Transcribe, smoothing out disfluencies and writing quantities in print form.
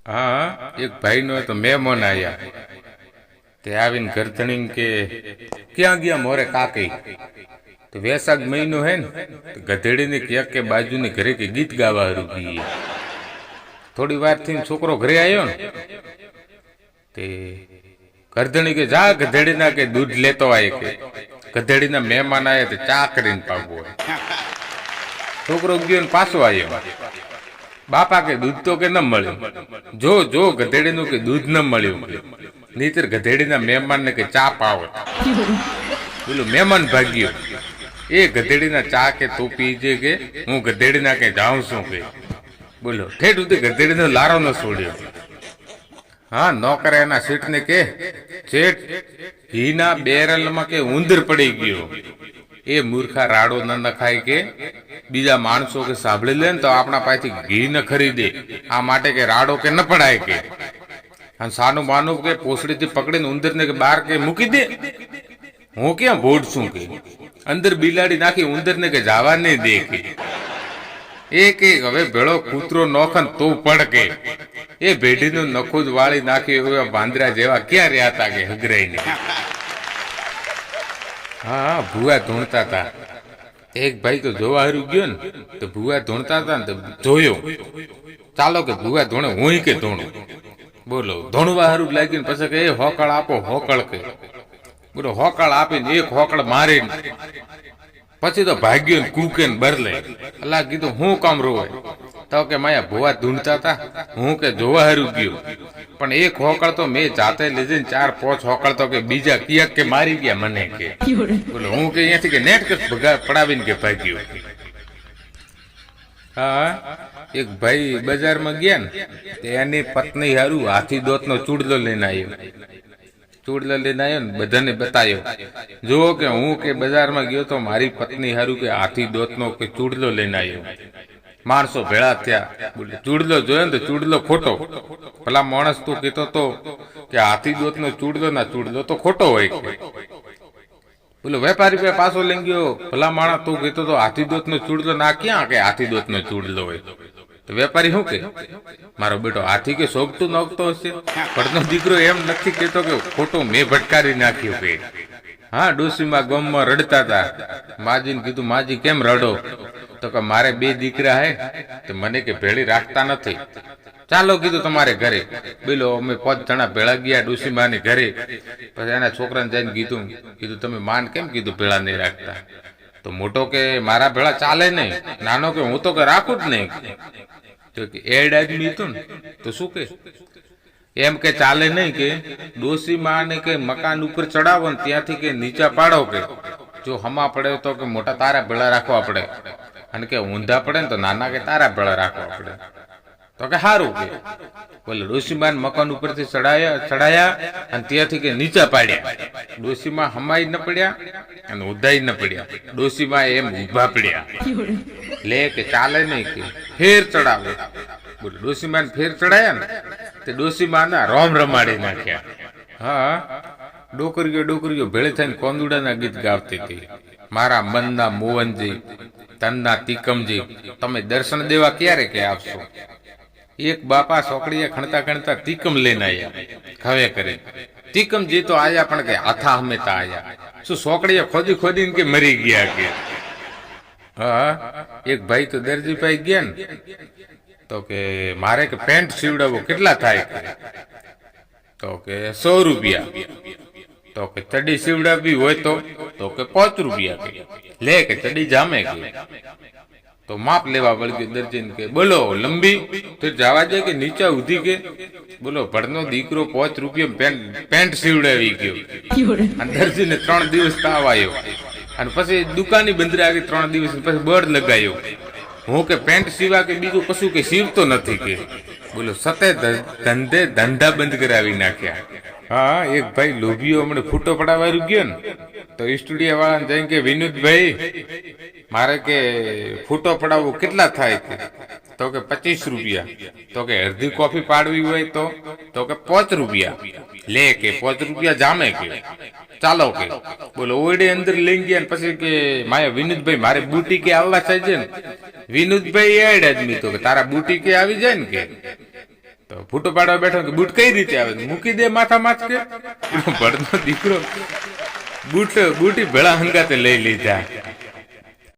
हाँ एक भाई नो तो मेहमान आया ते आवीन गरधणी के क्या गया मोरे काकी तो वैसाख महीनो है न तो गधेड़ी ने क्या के बाजू ने घरे के गीत गावा रुकी थोड़ी वार थी छोकरो घरे आयो न ते गरधणी के जा गधेड़ी ना के दूध लेतो आए के गधेड़ी ना मेहमान आए तो चा करीने पावो छोकरो गयो न पाछो आयो बापा के दूध तो के न मळ्यो जो जो गधेड़ी नु के दूध न मळ्यो नीतर गधेड़ी ना मेहमान ने के चा पावो बोलो मेहमान भाग्यो ए गधेड़ी ना चा के तू पीजे के हूँ गधेड़ी ना के जाऊं छू के बोलो ठेठ उते गधेड़ी नो लारो न छोड्यो हाँ नौकर एना सीट ने के सेठ घीना बेरल में के उंदर पड़ी गयो ए मूर्खा राडो न नखाय के बीजा माणसों के साभળી ले तो अपना पासी घी न खरीदे आ माटे के राडो के न पड़ाय के अन सानु मानु के पोसड़ी थी पकड़ीने उंदर ने के बाहर के मूकी दे हूँ क्या बोड छू के अंदर बिलाड़ी नाखी उंदर ने के जावा नहीं दे के एक एक हवे भेड़ो कूतरो नोखन तो पड़ के ए भेड़ी नु नखुद वाली नाखी हुआ बांदरा जेवा क्या रहा था के हगराई ने हाँ भूआ ढूंढता था एक भाई तो जोवा हारू गयो न तो भूआ ढूंढता था तो जोयो चालो के भूआ ढूंढे हूँ के ढूंढू बोलो धोणवा हारू लागी पछे के होकळ आपो होकळ के बोलो होकळ आपीने एक होकळ मारी પછી તો ભાગ્યો ને કૂકે ને બરલે અલ્લાહ કીધું હું કામ રોવાય તો કે માયા ભુવા ઢૂંઢતા હતા હું કે જોવા હારું ગયો પણ એક હોકળ તો મેં જાતે લીધી ને 4-5 હોકળ તો કે બીજા કિયા કે મારી ગયા મને કે બોલો હું કે અહીંયાથી કે નેટ કે ભગા પડાવીને કે ભાગ્યો હા એક ભાઈ બજારમાં ગયા ને તે એની પત્ની હારું હાથી દોતનો ચૂડલો લઈને આવ્યો चूड़ला लेने आयो ने बधाने बतायो जो के हूँ के बाजार में गयो तो मारी पत्नी हारू के हाथी दोतनो के चूड़लो लेने आयो माणसो भेड़ा थया बोले चूड़लो जोयो ने तो चूड़लो खोटो भला माणस तो कहतो तो के हाथी दोतनो चूड़लो ना चूड़लो तो खोटो होय बोलो वेपारी पे पासो लई गयो भला माणस तो कहतो तो हाथी दोतनो चूड़लो ना क्या के हाथी दोतनो चूड़लो होय तो वेपारी शू के मारो बेटो हाथी के सोगतू नोखतो हशे पण दीकरो एम नथी कहतो के खोटो मैं भटकारी नाख्यो के हाँ डोशीमा गम में रड़ता था माजी ने कीधुं माजी केम रड़ो तो के मारे 2 दीकरा है तो मने के भेड़ी राखता नथी चालो कीधुं तमारे घरे बोलो अमे 5 जणा भेड़ा गया डोशीमा ने घरे पछी एना छोकराने जईने कीधुं तमे मान केम कीधुं भेड़ा नहीं राखता तो मोटो के मारा भेड़ा चाले नहीं नानो के हूँ तो के राखू ज नहीं तो कि एड आदमी तो तो शू के एम के चाले नहीं के डोसी माँ ने के मकान ऊपर चढ़ावो ने त्यांथी के नीचा पाड़ो के जो हमा पड़े तो के मोटा तारा भेड़ा राखवा पड़े अने के ऊंधा पड़े तो नाना के तारा भेड़ा राखवा पड़े तो के हारू के बोले डोशीमा ने मकान ऊपर थी चढ़ाया अने त्यांथी के नीचा पाड्या डोशीमा हमाई न पड्या अने उधाई न पड्या डोशीमा एम उभा पड्या ले के चाले नहीं के फेर चढ़ावे बोले डोशीमा ने फेर चढ़ाया ने ते डोशीमा ना रोम रमाड़ी नाख्या हाँ डोकरियो भेळे थईने कोंदुडाना गीत गावती थी मारा मनना मोहनजी तनना तीकमजी तमे दर्शन देवा क्यारे के आवशो एक बापा सोकड़िया खणता खणता तीकम लेने आया खवे करे तीकम जी तो आया पण के हाथा हमेता आया शू सोकड़िया खोदी खोदी के मरी गया के हाँ एक भाई तो दर्जी पाई गया न तो के मारे के पेंट सीवड़ावो केटला थाय तो के 100 रुपया तो के चड्डी सीवड़ावी होय तो के 5 रुपया के ले के चड्डी जामे के तो माप लेवा वळ गयो दर्जीन के बोलो लंबी तो जावा दे के नीचा उधी के बोलो भड़नो दीकरो 5 रुपया पेंट सीवड़ावी गयो अन दर्जी ने 3 दिवस ताव आयो अने पछी दुकानी बंद राखी 3 दिवस पछी बोर्ड लगायो हूँ के पेंट सीवा के बीजू कशु के सीवतो नथी के बोलो सते धंधा बंद करावी नाख्या हाँ एक भाई लोभियो हमने फूटो पड़ावा गयो ने तो स्टूडियो वाला ने जईने के विनोद भाई मारे के फूटो पड़ावो केटला थाय के तो के 25 रुपया तो के अर्धी कॉफी पाड़वी होय तो के 5 रुपया ले के 5 रुपया जामे के चालो के बोलो ओडे अंदर लई गया ने पछी के माया विनोद भाई मारे बूटी के आववा चाहिए ने विनोद भाई एड आदमी तो के तारा बूटी के आवी जाय ने के તો ફૂટો પાડવા બેઠો કે બૂટ કઈ રીતે આવે મૂકી દે માથા માથ કે ભણનો દીકરો બૂટી ભેળા હંગાતે લઈ લીધા